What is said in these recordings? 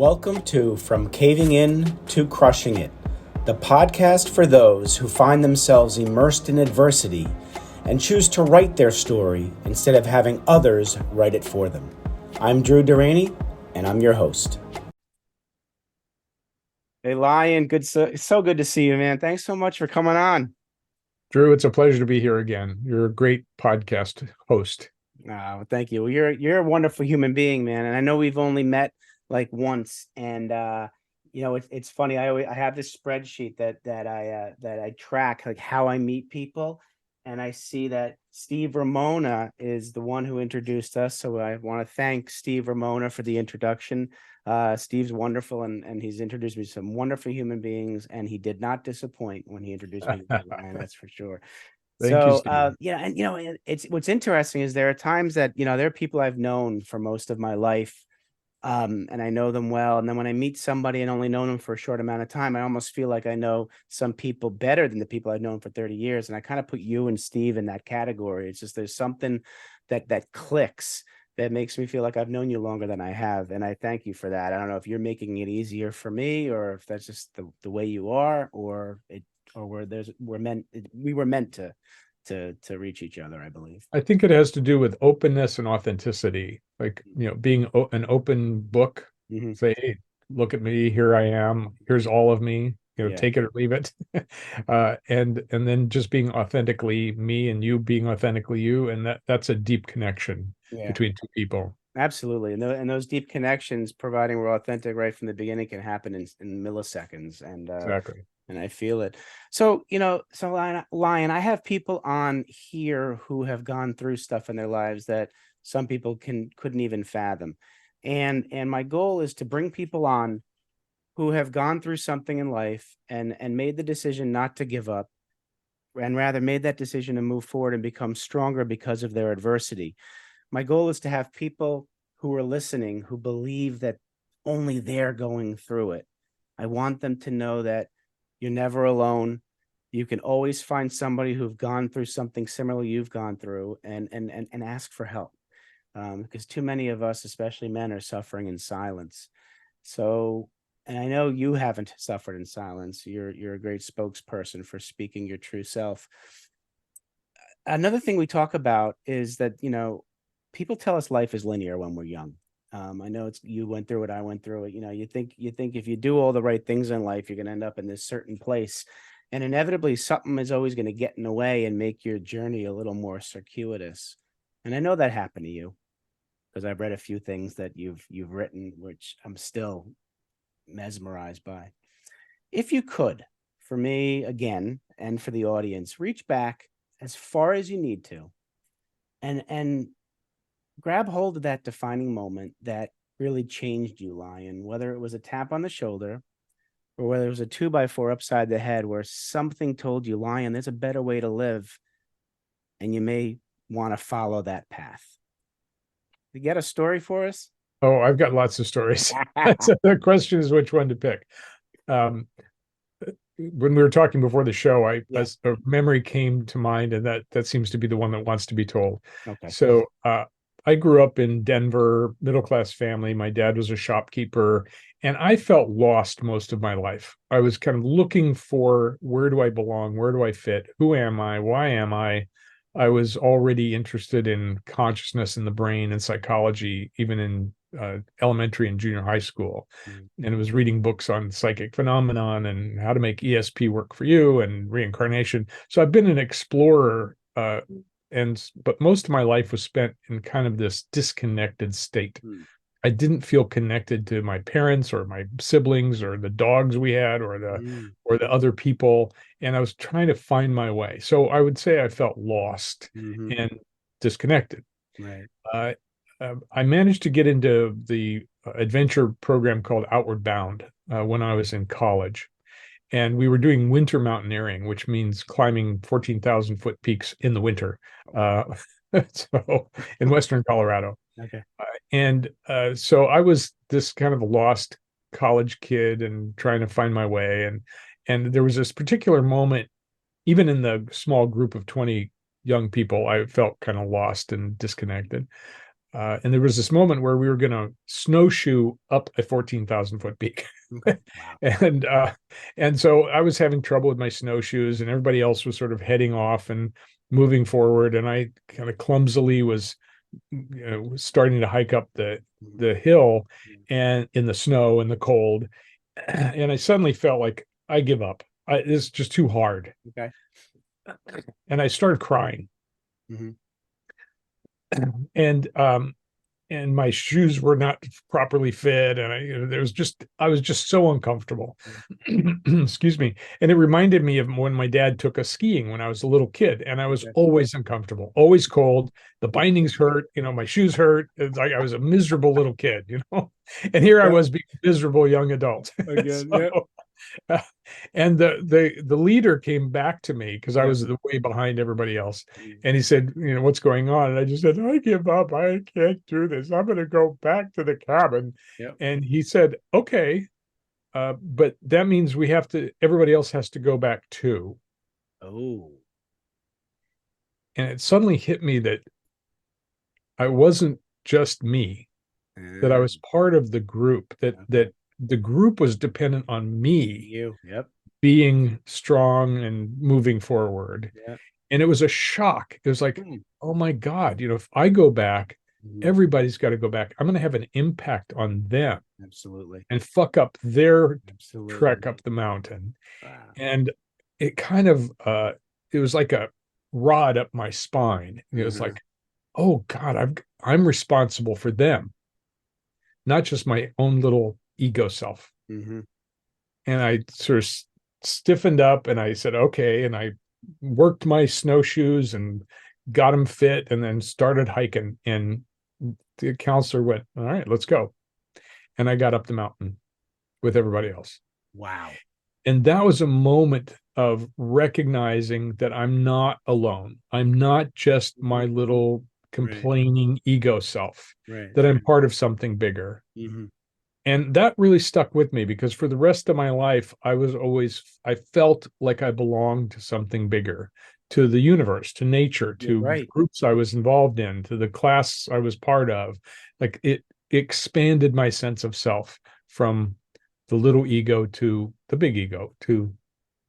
Welcome to From Caving In to Crushing It, the podcast for those who find themselves immersed in adversity and choose to write their story instead of having others write it for them. I'm Drew Deraney, and I'm your host. Hey, Lion, so good to see you, man. Thanks so much for coming on. Drew, it's a pleasure to be here again. You're a great podcast host. Oh, thank you. Well, you're a wonderful human being, man. And I know we've only met like once, and it's funny. I have this spreadsheet that I track like how I meet people, and I see that Steve Ramona is the one who introduced us. So I want to thank Steve Ramona for the introduction. Steve's wonderful, and he's introduced me to some wonderful human beings, and he did not disappoint when he introduced me to Ryan, that's for sure. Thank you, So, Steve. it's what's interesting is there are times that, there are people I've known for most of my life, and I know them well. And then when I meet somebody and only known them for a short amount of time, I almost feel like I know some people better than the people I've known for 30 years. And I kind of put you and Steve in that category. It's just there's something that clicks that makes me feel like I've known you longer than I have. And I thank you for that. I don't know if you're making it easier for me or if that's just the way you are, or we were meant to reach each other, I believe. I think it has to do with openness and authenticity. Like, being an open book. Mm-hmm. Say, hey, look at me, here I am, here's all of me, Yeah. take it or leave it. And then just being authentically me and you being authentically you, and that's a deep connection between two people. Absolutely. And those deep connections, providing we're authentic right from the beginning, can happen in milliseconds. Exactly. And I feel it. So, Lion, I have people on here who have gone through stuff in their lives that some people couldn't even fathom. And my goal is to bring people on who have gone through something in life and made the decision not to give up, and rather made that decision to move forward and become stronger because of their adversity. My goal is to have people who are listening who believe that only they're going through it. I want them to know that you're never alone. You can always find somebody who've gone through something similar you've gone through, and ask for help. Because too many of us, especially men, are suffering in silence. So, and I know you haven't suffered in silence. You're a great spokesperson for speaking your true self. Another thing we talk about is that, people tell us life is linear when we're young. I know you went through it, I went through it. You think if you do all the right things in life, you're going to end up in this certain place, and inevitably something is always going to get in the way and make your journey a little more circuitous. And I know that happened to you because I've read a few things that you've written, which I'm still mesmerized by. If you could, for me again, and for the audience, reach back as far as you need to, and grab hold of that defining moment that really changed you, Lion, whether it was a tap on the shoulder or whether it was a 2x4 upside the head where something told you, Lion, there's a better way to live, and you may want to follow that path. You get a story for us? Oh, I've got lots of stories. So the question is which one to pick. Um, when we were talking before the show, a memory came to mind, and that seems to be the one that wants to be told. Okay. So I grew up in Denver, middle-class family. My dad was a shopkeeper, and I felt lost most of my life. I was kind of looking for, where do I belong? Where do I fit? Who am I? Why am I? I was already interested in consciousness in the brain and psychology, even in elementary and junior high school. And it was reading books on psychic phenomenon and how to make ESP work for you and reincarnation. So I've been an explorer, but most of my life was spent in kind of this disconnected state. I didn't feel connected to my parents or my siblings or the dogs we had or the other people, and I was trying to find my way. So I would say I felt lost and disconnected. Right. I managed to get into the adventure program called Outward Bound when I was in college. And we were doing winter mountaineering, which means climbing 14,000-foot peaks in the winter. So in Western Colorado. Okay. So I was this kind of lost college kid and trying to find my way. And there was this particular moment, even in the small group of 20 young people, I felt kind of lost and disconnected. And there was this moment where we were going to snowshoe up a 14,000-foot peak. Okay. Wow. and and so I was having trouble with my snowshoes, and everybody else was sort of heading off and moving forward, and I kind of clumsily was, was starting to hike up the hill and in the snow and the cold, and I suddenly felt like I give up. This is just too hard, Okay. and I started crying. Hmm. And and my shoes were not properly fit, and I was just so uncomfortable. Excuse me. And it reminded me of when my dad took us skiing when I was a little kid, and I was Okay. always uncomfortable, always cold. The bindings hurt, my shoes hurt. It's like I was a miserable little kid, and here I Yep. was being a miserable young adult. Again. Yep. So and the leader came back to me because I Yep. was way behind everybody else, Mm. and he said, what's going on? And I just said, I give up. I can't do this. I'm going to go back to the cabin. Yep. And he said, okay, but that means everybody else has to go back too. Oh. And it suddenly hit me that I wasn't just me, that I was part of the group, Okay. that the group was dependent on me You. Yep. being strong and moving forward. Yep. And it was a shock. It was like, Mm. oh my God, if I go back, Mhm. everybody's got to go back. I'm going to have an impact on them Absolutely. and fuck up their Absolutely. trek up the mountain. Wow. And it kind of, it was like a rod up my spine. It was Mhm. like, oh God, I'm responsible for them, not just my own little ego self. Mhm. And I sort of stiffened up and I said, okay. And I worked my snowshoes and got them fit and then started hiking. And the counselor went, all right, let's go. And I got up the mountain with everybody else. Wow. And that was a moment of recognizing that I'm not alone. I'm not just my Mhm. little Right. complaining ego self, Right. that I'm part of something bigger. Mhm. And that really stuck with me because for the rest of my life, I felt like I belonged to something bigger, to the universe, to nature, You're to right. groups I was involved in, to the class I was part of. Like it expanded my sense of self from the little ego to the big ego, to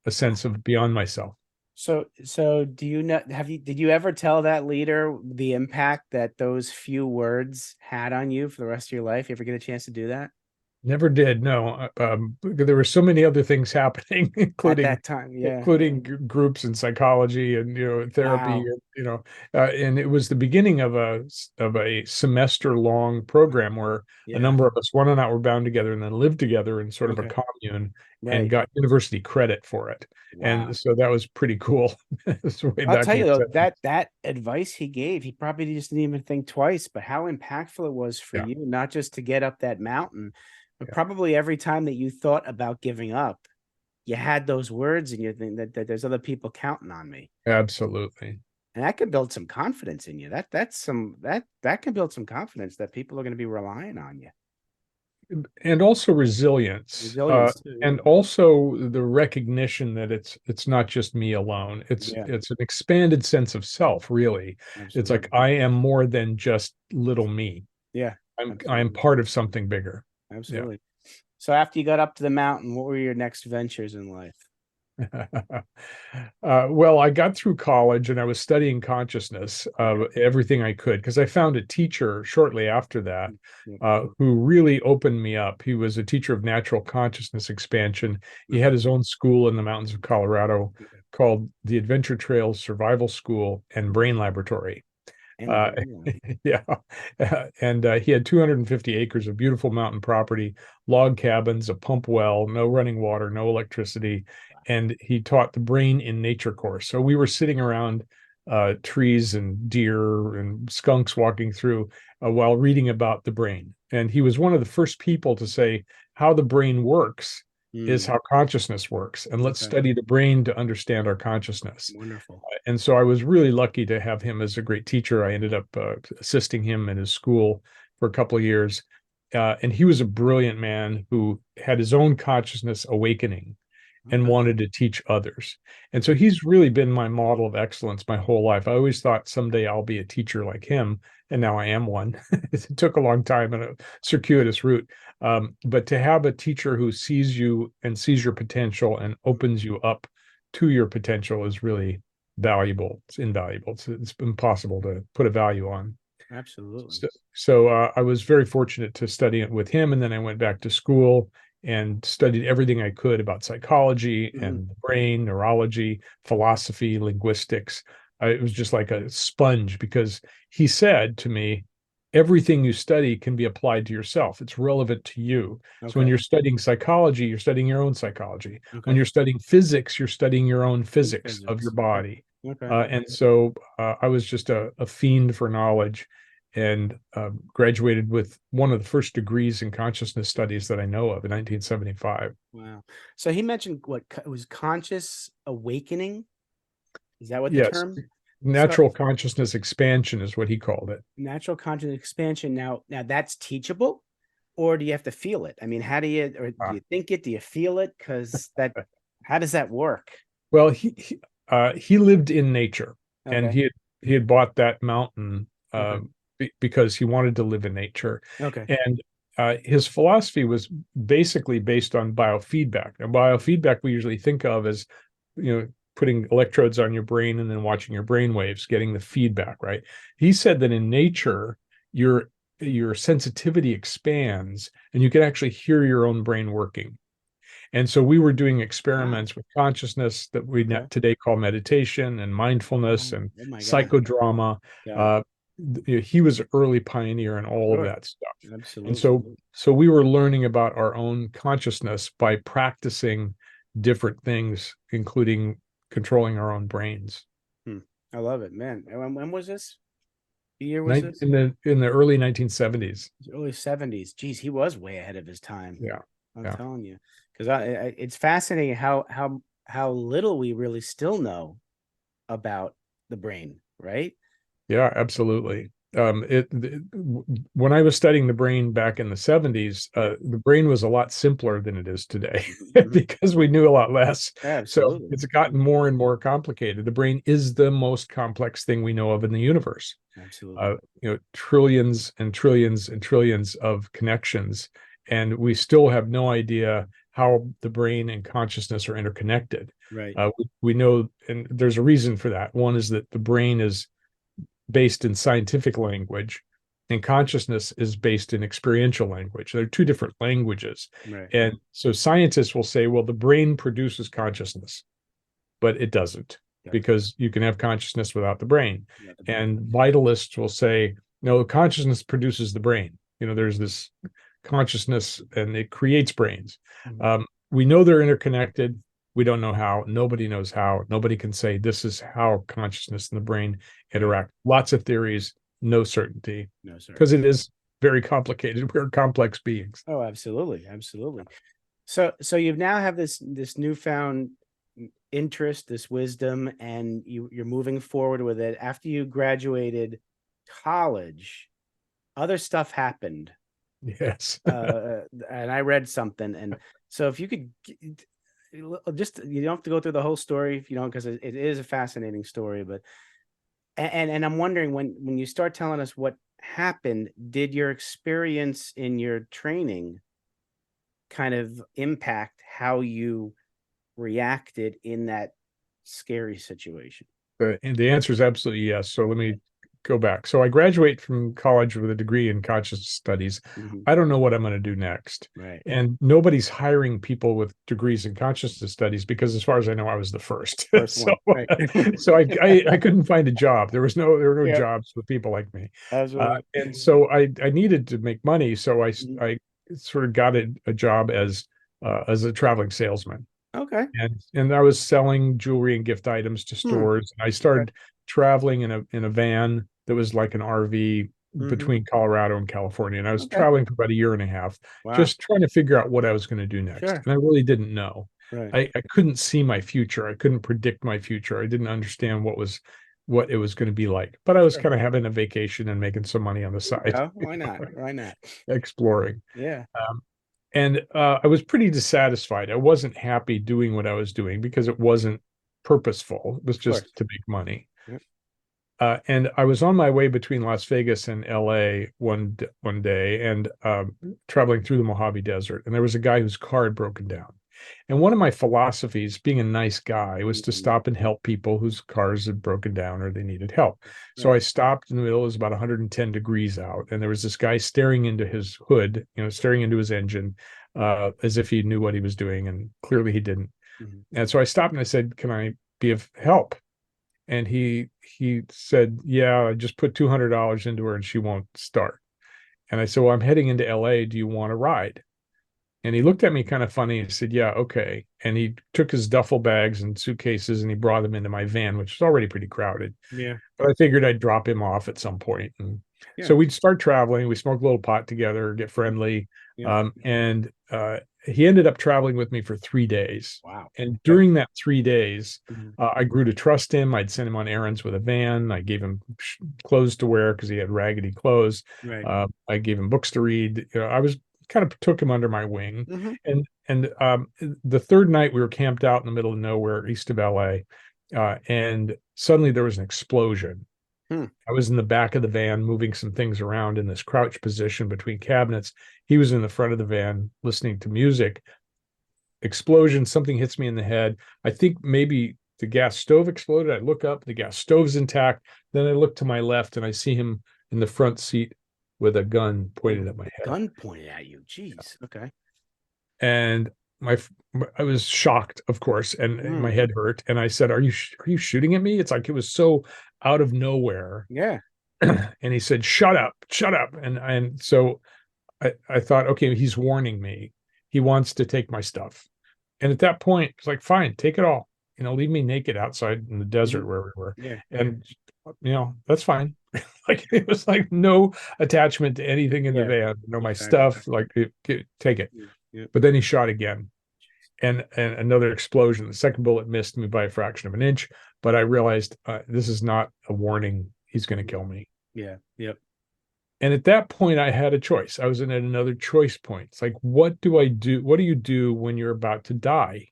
a sense of beyond myself. So do you know, did you ever tell that leader the impact that those few words had on you for the rest of your life? You ever get a chance to do that Never did. No, there were so many other things happening, at including that time? Yeah. groups in psychology and therapy, Wow. and and it was the beginning of a semester long program where a Yeah. number of us, one and I, were bound together and then lived together in sort of a Okay. commune and Right. got university credit for it. Wow. And so that was pretty cool. It's way I'll back tell in you the though, 70s. that advice he gave, he probably just didn't even think twice, but how impactful it was for Yeah, you, not just to get up that mountain, but yeah, probably every time that you thought about giving up, you had those words in your thing that there's other people counting on me. absolutely. And that could build some confidence in you. That's some that can build some confidence that people are going to be relying on you. And also resilience, Resilience too, yeah. and also the recognition that it's not just me alone. Yeah, It's an expanded sense of self, really. It's like absolutely. I am more than just little me. Yeah, I'm absolutely. part of something bigger. Yeah. Absolutely. So after you got up to the mountain, what were your next ventures in life? Well, I got through college and I was studying consciousness, Okay. everything I could, because I found a teacher shortly after that Mm, yeah. who really opened me up. He was a teacher of natural consciousness expansion. He had Okay. his own school in the mountains of Colorado Okay. called the Adventure Trails Survival School and Brain Laboratory. And Uh, brain lab. yeah. And he had 250 acres of beautiful mountain property, log cabins, a pump well, no running water, no electricity. And he taught the brain in nature course. So we were sitting around trees and deer and skunks walking through while reading about the brain. And he was one of the first people to say how the brain works is Mm, how consciousness works. And let's okay. study the brain to understand our consciousness. Wonderful. And so I was really lucky to have him as a great teacher. I ended up assisting him in his school for a couple of years. And he was a brilliant man who had his own consciousness awakening. and Okay. wanted to teach others. And so he's really been my model of excellence my whole life. I always thought someday I'll be a teacher like him, and now I am one. It took a long time and a circuitous route. But to have a teacher who sees you and sees your potential and opens you up to your potential is really valuable. It's invaluable. It's impossible to put a value on. Absolutely. So I was very fortunate to study it with him, and then I went back to school and studied everything I could about psychology Mhm. and the brain, neurology, philosophy, linguistics. It was just like a sponge because he said to me, everything you study can be applied to yourself. It's relevant to you. So when Okay. you're studying psychology, you're studying your own psychology. When Okay. you're studying physics, you're studying your own In physics of your physics. Okay. body. Okay. And so I was just a fiend for knowledge and graduated with one of the first degrees in consciousness studies that I know of in 1975. Wow. So he mentioned what it was conscious awakening. Is that what the Yes, term? So natural consciousness expansion is what he called it. natural conscious expansion. Now that's teachable, or do you have to feel it? I mean, how do you, or do Ah. you think it? Do you feel it? Because that, how does that work? Well, he lived in nature, and Okay. he had bought that mountain Okay. because he wanted to live in nature, Okay. and his philosophy was basically based on biofeedback. Now, biofeedback we usually think of as, putting electrodes on your brain and then watching your brain waves, getting the feedback, right? He said that in nature, your sensitivity expands, and you can actually hear your own brain working. And so we were doing Wow. experiments with consciousness that we Okay. today call meditation and mindfulness Oh, and oh my God. psychodrama. Got it. Uh, he was an early pioneer in all of Sure. that stuff. And Absolutely. so we were learning about our own consciousness by practicing different things, including controlling our own brains. Hmm. I love it, man. And when was this? The year was this? In the early 1970s. Early 70s. Geez, he was way ahead of his time. Yeah. I'm Yeah. telling you. Because it's fascinating how little we really still know about the brain, right? Yeah, absolutely. When I was studying the brain back in the 70s, Yeah. the brain was a lot simpler than it is today Mhm. because we knew a lot less. So Absolutely. it's gotten more and more complicated. The brain is the most complex thing we know of in the universe. Absolutely. uh, Trillions and trillions and trillions of connections, and we still have no idea how the brain and consciousness are interconnected. Right. We know, and there's a reason for that. One is that the brain is based in scientific language, and consciousness is based in experiential language. They're two different languages. Right. And so scientists will say, well, the brain produces consciousness, but it doesn't, Does because you can have consciousness without the brain. not the brain. And vitalists will say, no, consciousness produces the brain. There's this consciousness and it creates brains. Mhm. We know they're interconnected. We don't know how. Nobody knows how. Nobody can say this is how consciousness and the brain Right. interact. Lots of theories, no certainty, No, sir. because it is very complicated. We're complex beings. Oh, absolutely. Absolutely. So you've now have this newfound interest, this wisdom, and you're moving forward with it. After you graduated college, other stuff happened. Yes. And I read something, and so if you could just, you don't have to go through the whole story if you don't, because it is a fascinating story. But and I'm wondering, when you start telling us what happened, did your experience in your training kind of impact how you reacted in that scary situation? And the answer is absolutely yes. So let me go back. So I graduate from college with a degree in conscious studies. Mhm. I don't know what I'm going to do next. Right. And nobody's hiring people with degrees in consciousness studies because, as far as I know, I was the first. First so, one. Right. so I couldn't find a job. There were no Yeah, jobs for people like me, absolutely. and so I needed to make money. So Mhm. I sort of got a job as a traveling salesman, Okay. and I was selling jewelry and gift items to Hmm. stores. And I Okay. started traveling in a van that was like an RV Hmm. between Colorado and California. And I was Okay. traveling for about a year and a half, Wow. just trying to figure out what I was going to do next. Sure. And I really didn't know. Right. I couldn't see my future. I couldn't predict my future. I didn't understand what it was going to be like. But I was Sure. kind of having a vacation and making some money on the There you side, go. Why not? Why not? exploring. Yeah. Um, And I was pretty dissatisfied. I wasn't happy doing what I was doing because it wasn't purposeful. It was Of course. just to make money. Yep. And I was on my way between Las Vegas and LA one day, and traveling through the Mojave Desert. And there was a guy whose car had broken down. And one of my philosophies, being a nice guy, was to Mhm. stop and help people whose cars had broken down or they needed help. So Right. I stopped in the middle. It was about 110 degrees out, and there was this guy staring into his hood, staring into his engine, as if he knew what he was doing, and clearly he didn't. Mhm. And so I stopped and I said, "Can I be of help?" And he said, "Yeah, I just put $200 into her and she won't start." And I said, "Well, I'm heading into LA. Do you want to ride?" And he looked at me kind of funny and said, "Yeah, okay." And he took his duffel bags and suitcases and he brought them into my van, which was already pretty crowded. Yeah. But I figured I'd drop him off at some point. And Yeah. so we'd start traveling. We smoked a little pot together, get friendly. Yeah. And he ended up traveling with me for 3 days. Wow. And Okay. during that 3 days, Mhm. I grew to trust him. I'd send him on errands with a van. I gave him clothes to wear because he had raggedy clothes. Right. I gave him books to read. I was kind of took him under my wing. Hmm. And the third night we were camped out in the middle of nowhere, east of LA, and suddenly there was an explosion. Hmm. I was in the back of the van moving some things around in this crouch position between cabinets. He was in the front of the van listening to music. Explosion, something hits me in the head. I think maybe the gas stove exploded. I look up, the gas stove's intact. Then I look to my left and I see him in the front seat with a gun pointed at my head. Gun pointed at you. Jeez. Okay. And my I was shocked, of course, and my Mm. head hurt. And I said, "Are you shooting at me?" It's like it was so out of nowhere. Yeah. And he said, "Shut up, shut up." And so I thought, okay, he's warning me. He wants to take my stuff. And at that point, it's like, fine, take it all. Leave me naked outside in the Hmm. desert where we were. Yeah. And that's fine. Like it was like no attachment to anything in the Yeah. van, my Exactly. stuff. Like take it. Yeah. Yeah. But then he shot again, and another explosion. The second bullet missed me by a fraction of an inch, but I realized this is not a warning. He's going to kill me. Yeah. Yep. And at that point, I had a choice. I was at another choice point. It's like, what do I do? What do you do when you're about to die?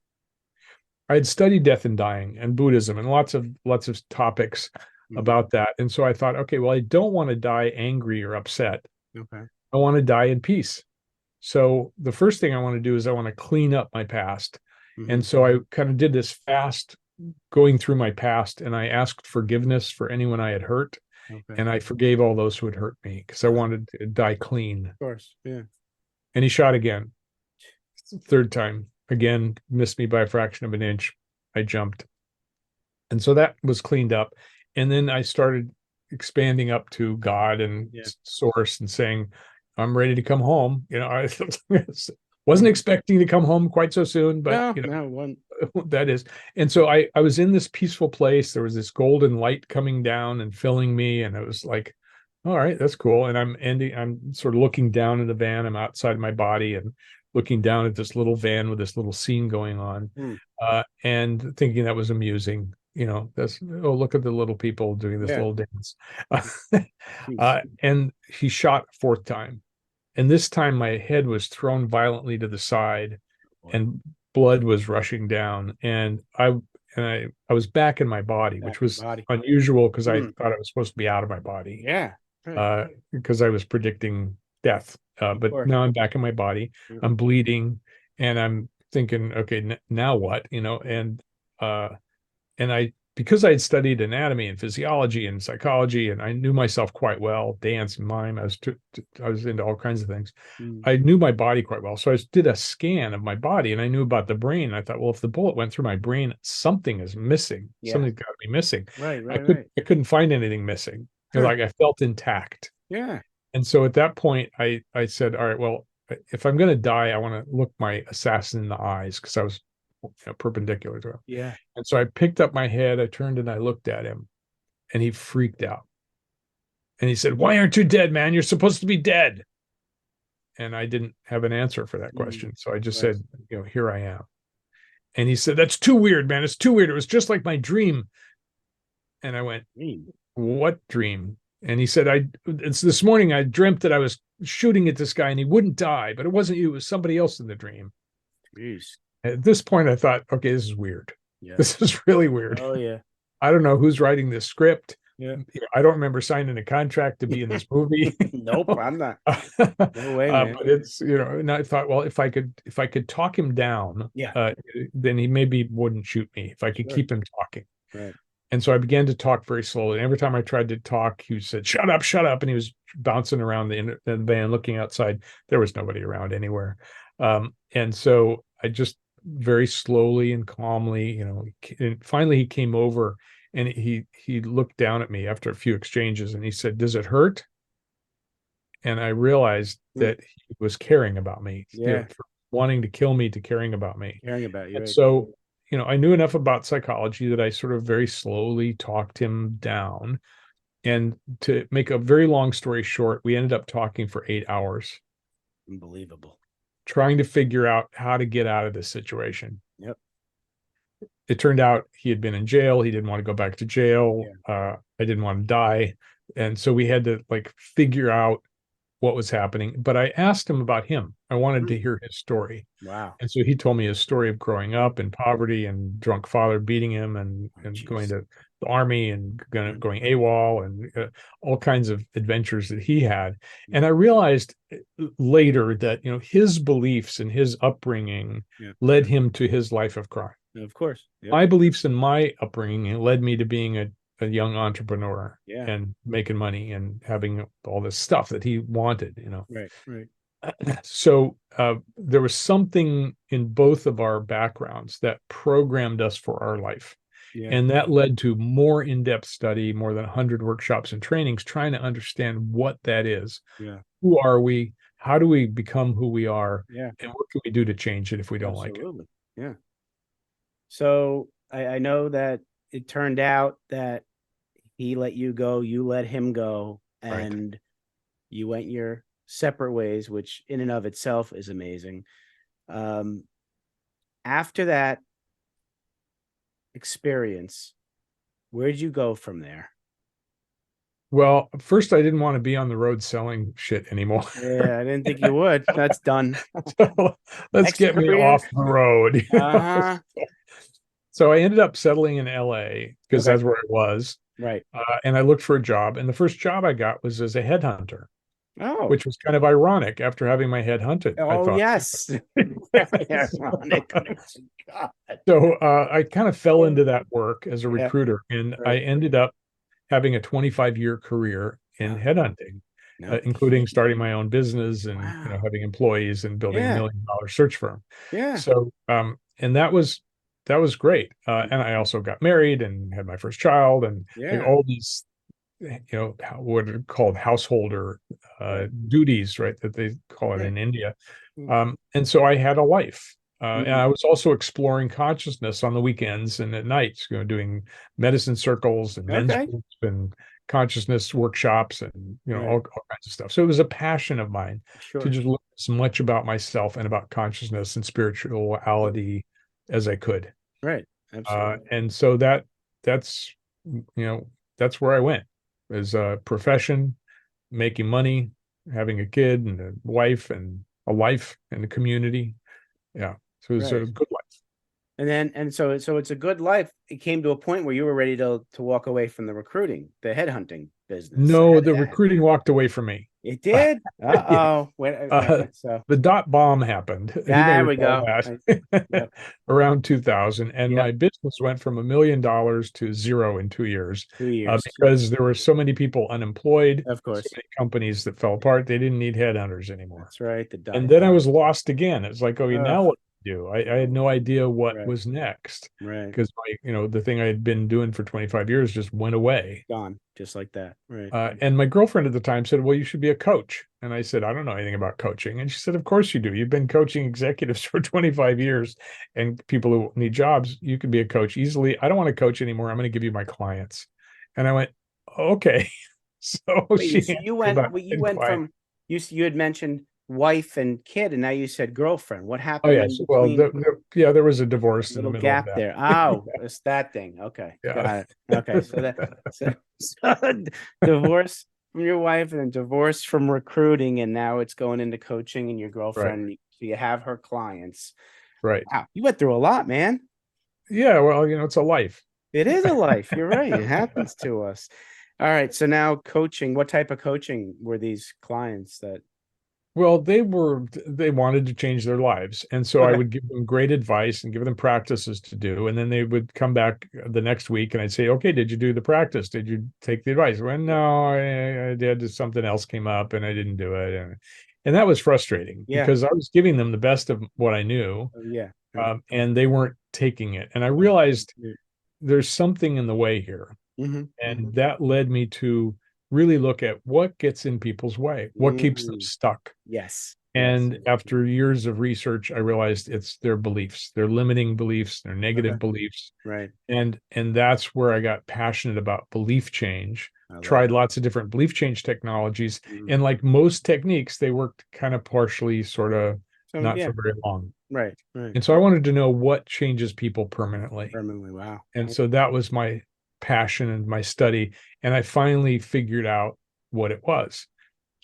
I had studied death and dying and Buddhism and lots of topics Hmm. about that. And so I thought, okay, well, I don't want to die angry or upset. Okay. I want to die in peace. So the first thing I want to do is I want to clean up my past. Hmm. And so I kind of did this fast going through my past, and I asked forgiveness for anyone I had hurt, Okay. and I forgave all those who had hurt me because I wanted to die clean. Of course. Yeah. And he shot again. Third time, again, missed me by a fraction of an inch. I jumped. And so that was cleaned up. And then I started expanding up to God and Yeah. source and saying, I'm ready to come home. I wasn't Mhm. expecting to come home quite so soon, but No. No. One. that is. And so I was in this peaceful place. There was this golden light coming down and filling me. And it was like, all right, that's cool. And I'm sort of looking down in the van. I'm outside my body and looking down at this little van with this little scene going on, Mm. and thinking that was amusing. That's, oh, look at the little people doing this Yeah. little dance. Jeez. And he shot a fourth time. And this time my head was thrown violently to the side Boy. and blood was rushing down. And I was back in my body, Back which in the was body. unusual because I Mm. thought I was supposed to be out of my body, Yeah. Right. because I was predicting death. Of But course. now I'm back in my body. Yeah. I'm bleeding, and I'm thinking, okay, now what? Uh, and I because I had studied anatomy and physiology and psychology, and I knew myself quite well, dance and mime. I was into all kinds of things. Mm. I knew my body quite well, so I did a scan of my body, and I knew about the brain. I thought, well, if the bullet went through my brain, something is missing. Yeah. Something's got to be missing. Right. I Right. could Right. I couldn't find anything missing. Huh. Like I felt intact. Yeah. And so at that point, I said, all right, well, if I'm going to die, I want to look my assassin in the eyes because I was perpendicular to him. Yeah. And so I picked up my head, I turned and I looked at him, and he freaked out. And he said, "Why aren't you dead, man? You're supposed to be dead." And I didn't have an answer for that Mm. question. So I just Right. said, "Here I am." And he said, "That's too weird, man. It's too weird. It was just like my dream." And I went, Mm. "What dream?" And he said, it's this morning I dreamt that I was shooting at this guy and he wouldn't die, but it wasn't you, it was somebody else in the dream. Jeez. At this point, I thought, okay, this is weird. Yeah. This is really weird. Oh yeah. I don't know who's writing this script. Yeah. I don't remember signing a contract to be in this movie. Nope, I'm not. No way, man. But it's, and I thought, well, if I could talk him down, Yeah. then he maybe wouldn't shoot me if I could Sure. keep him talking. Right. And so I began to talk very slowly. And every time I tried to talk, he said, shut up, shut up. And he was bouncing around the van, looking outside. There was nobody around anywhere. And so I just very slowly and calmly, and finally he came over and he looked down at me after a few exchanges and he said, does it hurt? And I realized that he was caring about me, Yeah. from wanting to kill me to caring about me. Caring about you. And Right. so, I knew enough about psychology that I sort of very slowly talked him down. And to make a very long story short, we ended up talking for 8 hours, Unbelievable. trying to figure out how to get out of this situation. Yep. It turned out he had been in jail. He didn't want to go back to jail. I didn't want to die. And so we had to figure out what was happening. But I asked him about him. I wanted to hear his story. Wow. And so he told me his story of growing up in poverty and drunk father beating him and Jeez. going to the army and going AWOL and all kinds of adventures that he had. And I realized later that, his beliefs and his upbringing led him to his life of crime. Of course. Yep. My beliefs and my upbringing led me to being a young entrepreneur and making money and having all this stuff that he wanted, Right. So there was something in both of our backgrounds that programmed us for our life. Yeah. And that led to more in-depth study, more than 100 workshops and trainings, trying to understand what that is. Yeah. Who are we? How do we become who we are? Yeah. And what can we do to change it if we don't like it? Yeah. So I know that it turned out that he let you go, you let him go, and you went your separate ways, which in and of itself is amazing. After that experience, where'd you go from there? Well, first, I didn't want to be on the road selling shit anymore. Yeah, I didn't think you would. That's done. So, let's get me off the road. So I ended up settling in LA because that's where I was. Right. And I looked for a job. And the first job I got was as a headhunter. Oh. Which was kind of ironic after having my head hunted. Oh, yes. Very ironic. God. So I kind of fell into that work as a recruiter. And I ended up having a 25-year career in headhunting, including starting my own business and having employees and building $1 million search firm. Yeah. So and that was great. And I also got married and had my first child and all these what are called householder duties, right? That they call it in India. And so I had a life. And I was also exploring consciousness on the weekends and at nights, doing medicine circles and men's groups and consciousness workshops and, all kinds of stuff. So it was a passion of mine to just learn as much about myself and about consciousness and spirituality as I could. Right. Absolutely. And so that's where I went. As a profession, making money, having a kid and a wife and a life and a community. Yeah. So it was a good life. And so it's a good life. It came to a point where you were ready to walk away from the recruiting, the headhunting business. No, the recruiting walked away from me. It did? Uh-oh. The .bomb happened. There we go. Around 2000. And my business went from $1 million to zero in 2 years. 2 years. Because there were so many people unemployed. Of course. So many companies that fell apart. They didn't need headhunters anymore. That's right. And then I was lost again. It's like, now what do? I had no idea what was next. Right. Because the thing I had been doing for 25 years just went away. Gone. Just like that. Right. And my girlfriend at the time said, well, you should be a coach. And I said, I don't know anything about coaching. And she said, of course you do. You've been coaching executives for 25 years and people who need jobs. You could be a coach easily. I don't want to coach anymore. I'm going to give you my clients. And I went, okay. So you went from, you had mentioned wife and kid, and now you said girlfriend. What happened? Oh, yes. Well, there was a divorce in the middle gap of that. there. Oh, it's that thing. Okay. Got it. Okay. So divorce your wife and then divorced from recruiting, and now it's going into coaching, and your Right. girlfriend, so you have her clients. Right. Wow, you went through a lot, man. Yeah. Well, it's a life. It is a life. You're right. It happens to us. All right. So now coaching, what type of coaching were these clients that? Well, they wanted to change their lives. And so I Okay. would give them great advice and give them practices to do. And then they would come back the next week and I'd say, okay, did you do the practice? Did you take the advice? Well, no, I did. Something else came up and I didn't do it. And that was frustrating Yeah. because I was giving them the best of what I knew, Oh, yeah. Yeah. and they weren't taking it. And I Right. realized there's something in the way here. Mm-hmm. And that led me to really look at what gets in people's way, what keeps them Mm-hmm. stuck. Yes. Yes. And after years of research, I realized it's their beliefs, their limiting beliefs, their Okay. negative beliefs. Right. And that's where I got passionate about belief change. I love Tried it. lots of different belief change technologies. Mhm. And like most techniques, they worked kind of partially, sort of So not yeah. for very long. Right. Right. And so I wanted to know what changes people permanently. Permanently. Wow. And so that was my passion and my study. And I finally figured out what it was.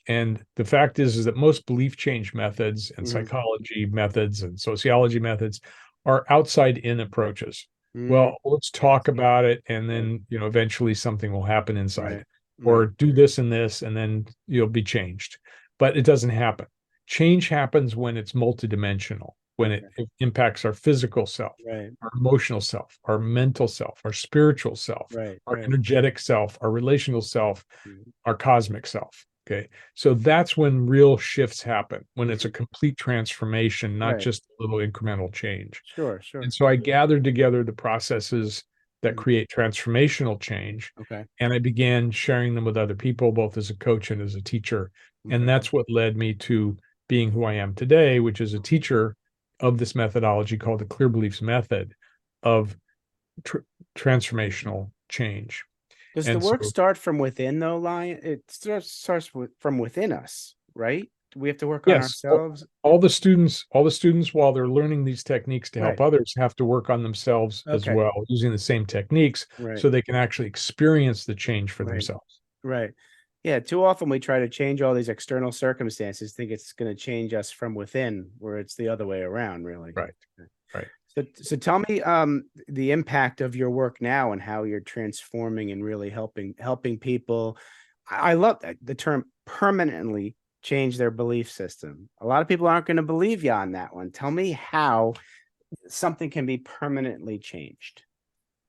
And the fact is that most belief change methods and Mm-hmm. psychology methods and sociology methods are outside in approaches. Mm-hmm. Well, let's talk about it, and Right. then eventually something will happen inside, Right. Right. or do this, and then you'll be changed. But it doesn't happen. Change happens when it's multidimensional, when it Okay. impacts our physical self, Right. our emotional self, our mental self, our spiritual self, Right. our Right. energetic self, our relational self, Mhm. our cosmic self. Okay. So that's when real shifts happen, when it's a Mhm. complete transformation, not Right. just a little incremental change. Sure. And Sure. so I gathered together the processes that Mhm. create transformational change, Okay. and I began sharing them with other people, both as a coach and as a teacher. And Okay. that's what led me to being who I am today, which is a teacher of this methodology called the Clear Beliefs Method of tr- transformational change. Does the And work so start from within though, Lion? It starts from within us, right? Do we have to work on yes, ourselves? all the students, while they're learning these techniques to help Right. others, have to work on themselves as Okay. well, using the same techniques Right. so they can actually experience the change for Right. themselves. Right. Yeah. Too often we try to change all these external circumstances, think it's going to change us from within, where it's the other way around, really. Right. Right. So tell me the impact of your work now and how you're transforming and really helping people. I love that the term permanently change their belief system. A lot of people aren't going to believe you on that one. Tell me how something can be permanently changed.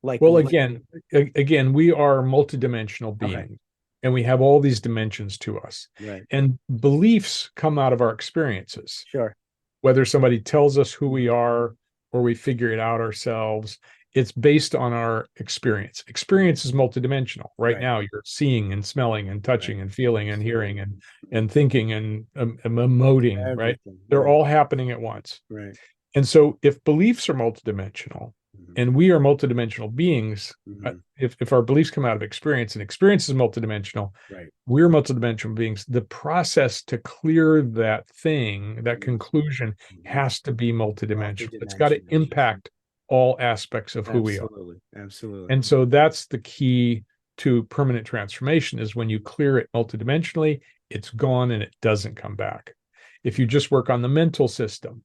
Like Well, what? again, we are multidimensional Okay, beings, and we have all these dimensions to us. right. And beliefs come out of our experiences. Sure. Whether somebody tells us who we are or we figure it out ourselves, it's based on our experience. Experience is multidimensional. Right Right. now, you're seeing and smelling and Right. touching and feeling and hearing Absolutely. and thinking and emoting, right? Everything. They're Right. all happening at once. Right. And so if beliefs are multidimensional Mhm. and we are multidimensional beings, Mhm. if our beliefs come out of experience and experience is multidimensional, Right. we're multidimensional beings. The process to clear that thing, that Mhm. conclusion, Mhm. has to be multidimensional. It's got to Multidimensional. impact all aspects of who we are. Absolutely. Absolutely. And so that's the key to permanent transformation is when you clear it multidimensionally, it's gone and it doesn't come back. If you just work on the mental system,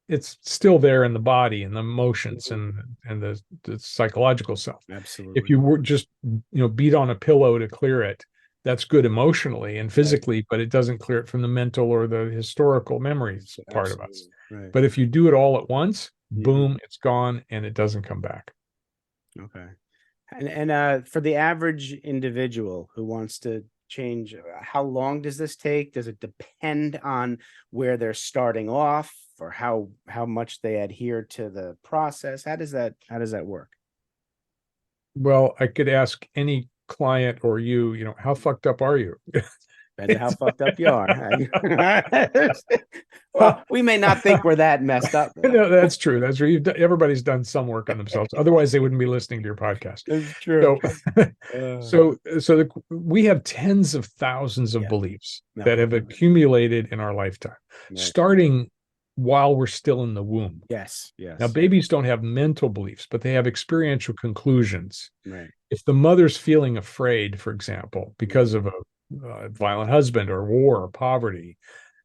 it's still there in the body and the emotions Mhm. and the psychological self. If Absolutely. you were just beat on a pillow to clear it, that's good emotionally and Right. physically, but it doesn't clear it from the mental or the historical memories part of us. Absolutely. Right. But if you do it all at once, Mhm. boom, it's gone and it doesn't come back. Okay. And for the average individual who wants to change, how long does this take? Does it depend on where they're starting off or how much they adhere to the process? How does that work? Well, I could ask any client or how fucked up are you? Depends on how fucked up you are. Well, we may not think we're that messed up. No, that's true. That's true. Everybody's done some work on themselves. Otherwise, they wouldn't be listening to your podcast. That's true. So, Uh, we have tens of thousands of yeah. beliefs that Okay. have accumulated in our lifetime, Right. starting while we're still in the womb. Yes. Now, Yes. babies don't have mental beliefs, but they have experiential conclusions. Right. If the mother's feeling afraid, for example, Mhm. because of a violent husband or war or poverty,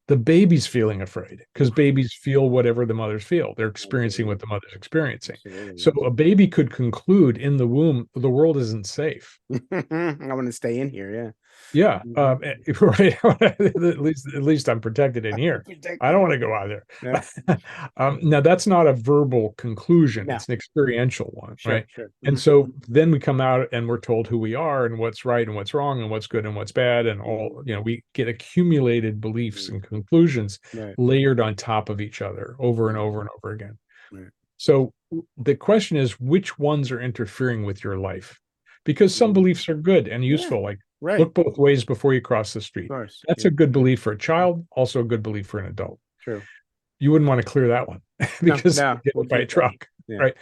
the baby's feeling afraid because Oof, babies feel whatever the mothers feel. They're experiencing absolutely. what the mother's experiencing. Absolutely. So a baby could conclude in the womb, the world isn't safe. I want to stay in here. Yeah. Yeah, Mhm. right. At least I'm protected in here. I don't Protected. want to go out Yeah. there. Now that's not a verbal conclusion; No. it's an experiential one, Sure. right? Sure. And Mhm. so then we come out and we're told who we are and what's right and what's wrong and what's good and what's bad and Mhm. all. We get accumulated beliefs Mhm. and conclusions Right. layered on top of each other over and Right. over and over again. Right. So the question is, which ones are interfering with your life? Because some Mhm. beliefs are good and Yeah. useful, like Right. look both ways before you cross the Of street. course. That's Yeah. a good belief for a child, also a good belief for an adult. True. You wouldn't want to clear that one No. because you No. get We'll hit by a keep that. truck, Yeah. right?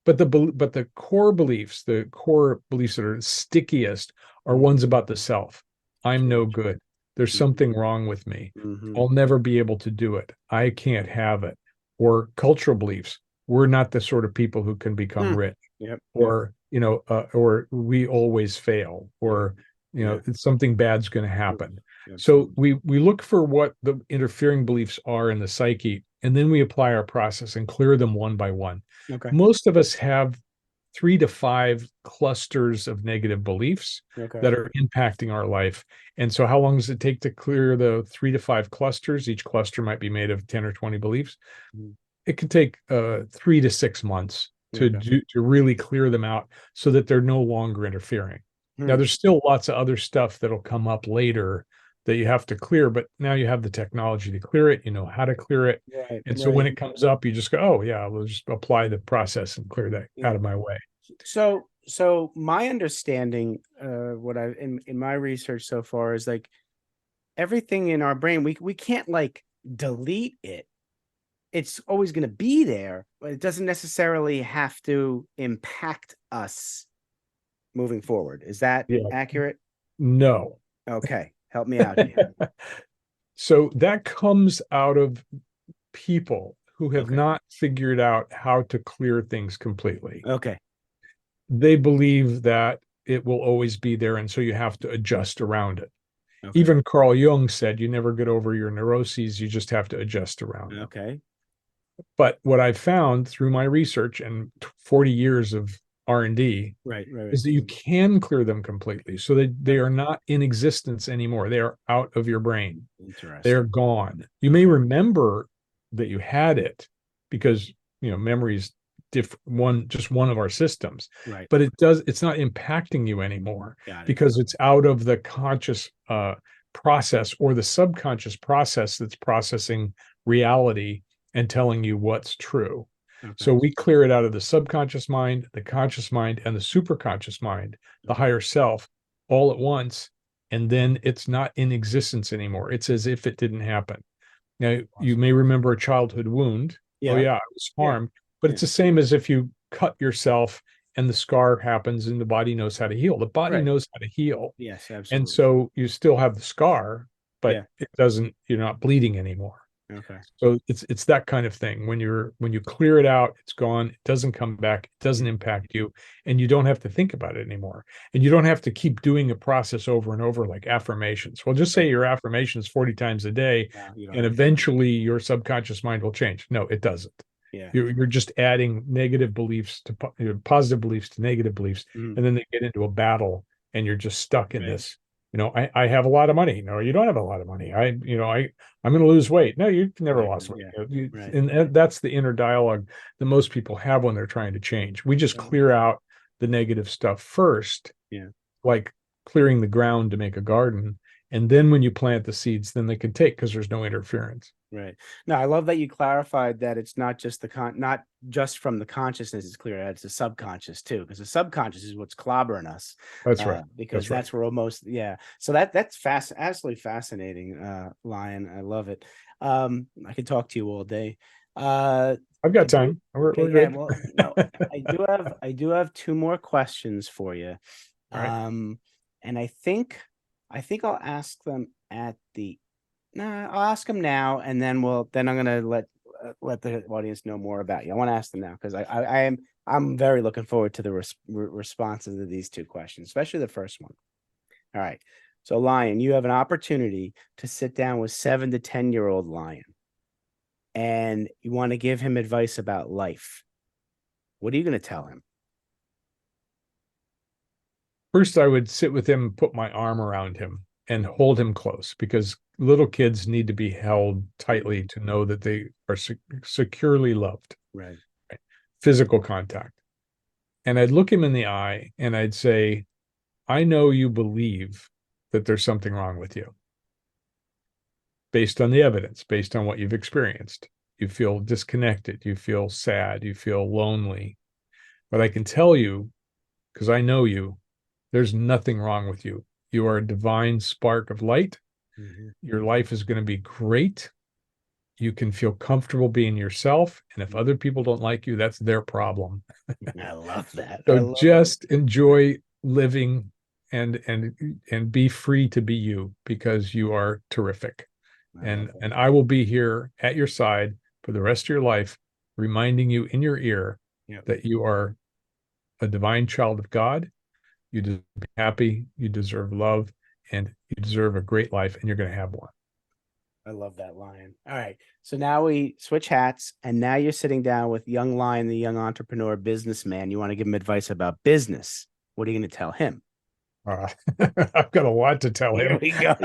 But the core beliefs, that are stickiest are Mhm. ones about the self. I'm True. no True. good. There's something wrong with me. Mm-hmm. I'll never be able to do it. I can't have it. Or cultural beliefs. We're not the sort of people who can become Mm. rich, Yep. Yep. or we always fail, Yeah. or Yeah. something bad's going to Oof. happen. So Absolutely. we look for what the interfering beliefs are in the psyche, and then we apply our process and clear them one by one. Okay. Most of us have 3 to 5 clusters of negative beliefs Okay. that are impacting our life. And so, how long does it take to clear the 3 to 5 clusters? Each cluster might be made of 10 or 20 beliefs. Mhm. It could take 3 to 6 months to Okay. do to really clear them out so that they're no longer interfering. Now, Hmm. there's still lots of other stuff that'll come up later that you have to clear, but now you have the technology to clear it. You know how to clear it. Right. And so when Right. it comes up, you just go, oh, yeah, we'll just apply the process and clear that Yeah. out of my way. So my understanding, what I in my research so far is like everything in our brain, we can't like delete it. It's always going to be there, but it doesn't necessarily have to impact us moving forward. Is that Yeah, accurate? no. Okay, help me out here. So that comes out of people who have Okay. not figured out how to clear things completely. Okay. They believe that it will always be there, and so you have to adjust around it. Okay. Even Carl Jung said you never get over your neuroses, you just have to adjust around them. Okay. But what I've found through my research and 40 years of R&D Right. Right. Right. is that you can clear them completely so that they Okay. are not in existence anymore. They are out of your brain. They're Interesting. gone. You may Okay. remember that you had it because memory is just one of our systems, Right. but it's not impacting you anymore Got it. because it's out of the conscious process or the subconscious process that's processing reality and telling you what's true. Okay. So we clear it out of the subconscious mind, the conscious mind, and the superconscious mind, the Okay. higher self, all at once. And then it's not in existence anymore. It's as if it didn't happen. Now, you Awesome. may remember a childhood wound. Oh, Yeah. yeah, I was Yeah. harmed. But Yeah. it's the same as if you cut yourself and the scar happens and the body knows how to heal. The body Right. knows how to heal. Yes. And Absolutely. so you still have the scar, but Yeah. it doesn't, you're not bleeding anymore. Okay. So it's that kind of thing. When you clear it out, it's gone. It doesn't come back. It doesn't Yeah. impact you, and you don't have to think about it anymore. And you don't have to keep doing a process over and over like affirmations. Well, just say Right. your affirmations 40 times a day, No, you don't and have to. eventually your subconscious mind will change. No, it doesn't. Yeah. You're just adding negative beliefs to positive beliefs to negative beliefs, Mhm. and then they get into a battle, and you're just stuck in Right. this. I have a lot of money. No, you don't have a lot of money. I'm going to lose weight. No, you've never Exactly. lost weight. Yeah. Right. And that's the inner dialogue that most people have when they're trying to change. We just Yeah. clear out the negative stuff first, Yeah. like clearing the ground to make a garden. And then when you plant the seeds, then they can take because there's no interference. Right. No, I love that you clarified that it's not just not just from the consciousness is clear, it's the subconscious too, because the subconscious is what's clobbering us. That's right. Because That's right. that's where almost, yeah. So that's absolutely fascinating, Lion. I love it. I could talk to you all day. I've got I do, time. We're okay, yeah. good. Well, I do have two more questions for you. All right. And I think I'll ask them at the Nah, I'll ask them now, and then I'm gonna let the audience know more about you. I want to ask them now because I'm very looking forward to the responses of these two questions, especially the first one. All right. So, Lion, you have an opportunity to sit down with 7 to 10-year-old Lion, and you want to give him advice about life. What are you going to tell him? First, I would sit with him, put my arm around him, and hold him close, because little kids need to be held tightly to know that they are securely loved. Right. Right? Physical contact. And I'd look him in the eye and I'd say, I know you believe that there's something wrong with you based on the evidence, based on what you've experienced. You feel disconnected, you feel sad, you feel lonely. But I can tell you, because I know you, there's nothing wrong with you. You are a divine spark of light. Mm-hmm. Your life is going to be great. You can feel comfortable being yourself. And if other people don't like you, that's their problem. I love that. I So love it. just enjoy living and be free to be you, because you are terrific. I love it. And I will be here at your side for the rest of your life, reminding you in your ear Yep. that you are a divine child of God. You deserve to be happy, you deserve love, and you deserve a great life, and you're going to have one. I love that, Lion. All right. So now we switch hats, and now you're sitting down with young Lion, the young entrepreneur businessman. You want to give him advice about business. What are you going to tell him? Uh, I've got a lot to tell Here him. we go.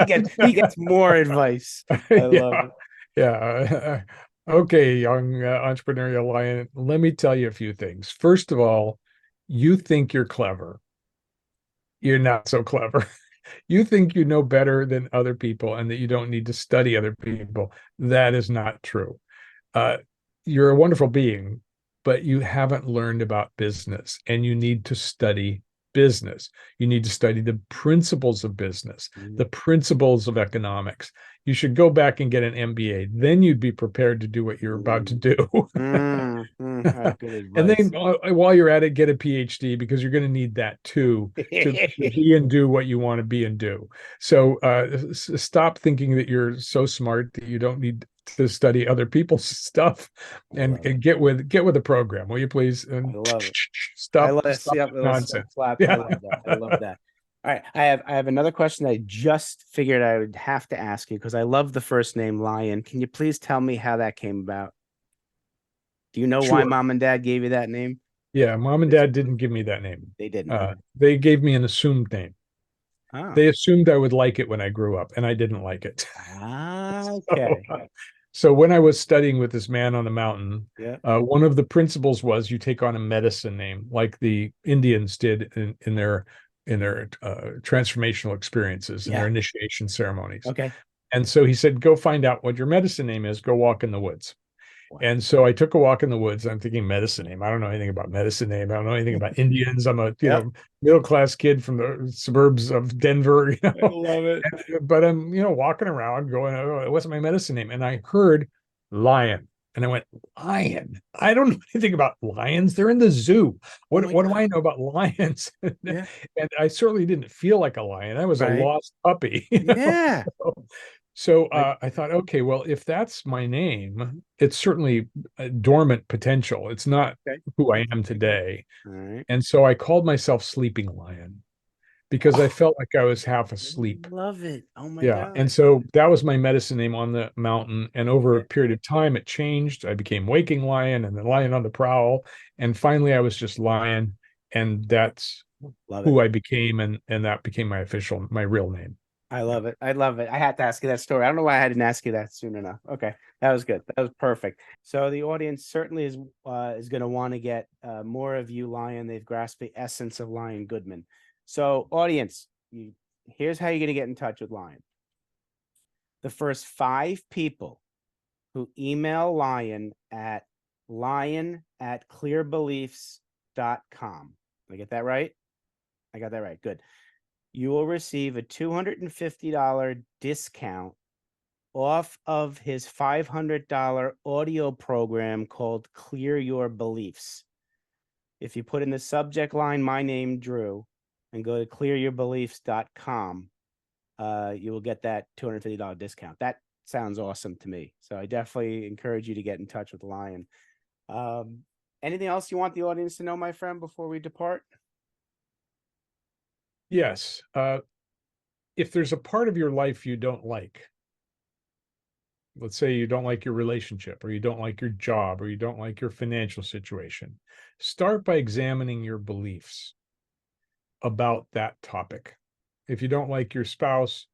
He gets more advice. I love Yeah, it. yeah. Okay, young entrepreneurial lion, let me tell you a few things. First of all, you think you're clever. You're not so clever. You think you know better than other people and that you don't need to study other people. That is not true. Uh, you're a wonderful being, but you haven't learned about business, and you need to study business. You need to study the principles of business, the principles of economics. You should go back and get an MBA. Then you'd be prepared to do what you're about to do. That's good And advice. then while you're at it, get a PhD, because you're going to need that too to be and do what you want to be and do. So stop thinking that you're so smart that you don't need to study other people's stuff, and get with the program, will you please? I And love it. I stop love it. stop Yep, the little nonsense. claps. I Yeah. love that. I love that. All right. I have another question I just figured I would have to ask you because I love the first name Lion. Can you please tell me how that came about? Do you know why Sure. mom and dad gave you that name? Yeah, mom and dad didn't give me that name. They didn't. Okay. They gave me an assumed name. Oh. They assumed I would like it when I grew up, and I didn't like it. Ah, So, okay. so when I was studying with this man on the mountain, Yeah. one of the principles was you take on a medicine name, like the Indians did in their transformational experiences and their Yeah. initiation ceremonies. Okay. And so he said, go find out what your medicine name is. Go walk in the woods. Wow. And so I took a walk in the woods. I'm thinking medicine name. I don't know anything about medicine name. I don't know anything about Indians. I'm a Yep. middle class kid from the suburbs of Denver. I love it. But I'm walking around going, oh, what's my medicine name? And I heard lion, and I went, lion. I don't know anything about lions. They're in the zoo. Oh What my what do God. I know about lions? Yeah. And I certainly didn't feel like a lion. I was a Right. lost puppy. Yeah. So Like, I thought, okay, well, if that's my name, it's certainly a dormant potential. It's not okay. who I am today. All right. And so I called myself Sleeping Lion, because I felt like I was half asleep. Love it. Oh my Yeah. And God. so that was my medicine name on the mountain. And over Yeah. a period of time, it changed. I became Waking Lion, and then Lion on the Prowl. And finally, I was just Lion. And that's Love it. who I became. And that became my real name. I love it. I love it. I had to ask you that story. I don't know why I didn't ask you that soon enough. Okay, that was good. That was perfect. So the audience certainly is going to want to get more of you, Lion. They've grasped the essence of Lion Goodman. So audience, here's how you're going to get in touch with Lion. The first 5 people who email lion@clearbeliefs.com. Did I get that right? I got that right. Good. You will receive a $250 discount off of his $500 audio program called Clear Your Beliefs. If you put in the subject line, my name, Drew, and go to clearyourbeliefs.com, you will get that $250 discount. That sounds awesome to me. So I definitely encourage you to get in touch with Lion. Anything else you want the audience to know, my friend, before we depart? Yes. if there's a part of your life you don't like, let's say you don't like your relationship, or you don't like your job, or you don't like your financial situation, start by examining your beliefs about that topic. If you don't like your spouse,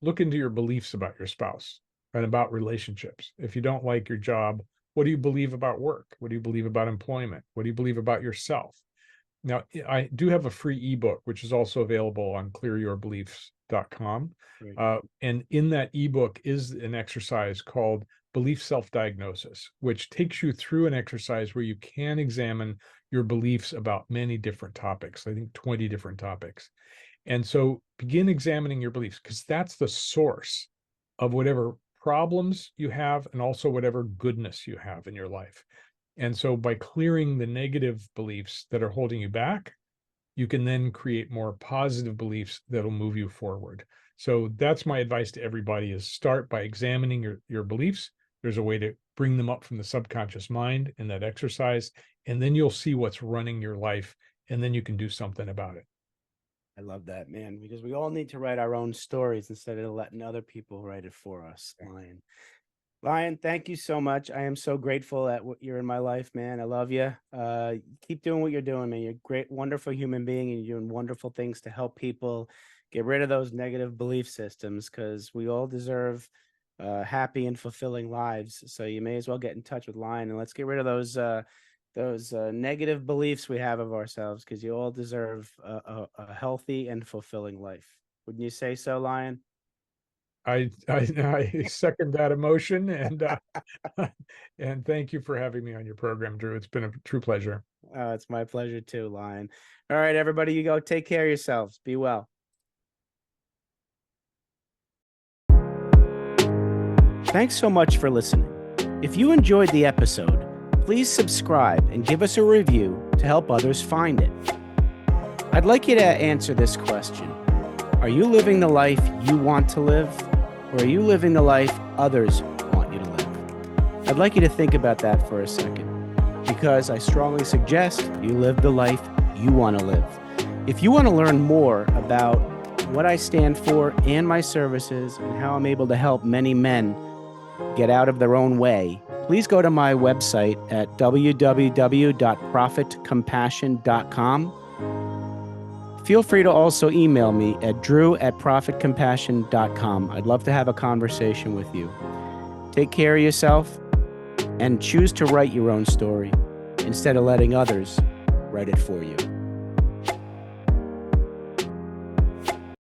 look into your beliefs about your spouse and about relationships. If you don't like your job, what do you believe about work? What do you believe about employment? What do you believe about yourself? Now, I do have a free ebook, which is also available on clearyourbeliefs.com. Great. And in that ebook is an exercise called belief self-diagnosis, which takes you through an exercise where you can examine your beliefs about many different topics, I think 20 different topics. And so begin examining your beliefs, because that's the source of whatever problems you have and also whatever goodness you have in your life. And so by clearing the negative beliefs that are holding you back, you can then create more positive beliefs that'll move you forward. So that's my advice to everybody, is start by examining your beliefs. There's a way to bring them up from the subconscious mind in that exercise, and then you'll see what's running your life, and then you can do something about it. I love that, man, because we all need to write our own stories instead of letting other people write it for us. Lion, thank you so much. I am so grateful that you're in my life, man. I love you. Keep doing what you're doing, man. You're a great, wonderful human being, and you're doing wonderful things to help people get rid of those negative belief systems, because we all deserve happy and fulfilling lives. So you may as well get in touch with Lion, and let's get rid of those negative beliefs we have of ourselves, because you all deserve a healthy and fulfilling life. Wouldn't you say so, Lion? I second that emotion, and and thank you for having me on your program, Drew. It's been a true pleasure. It's my pleasure too, Lion. All right, everybody, you go take care of yourselves. Be well. Thanks so much for listening. If you enjoyed the episode, please subscribe and give us a review to help others find it. I'd like you to answer this question. Are you living the life you want to live, or are you living the life others want you to live? I'd like you to think about that for a second, because I strongly suggest you live the life you want to live. If you want to learn more about what I stand for and my services and how I'm able to help many men get out of their own way, please go to my website at www.profitcompassion.com. Feel free to also email me at drew@profitcompassion.com. I'd love to have a conversation with you. Take care of yourself and choose to write your own story instead of letting others write it for you.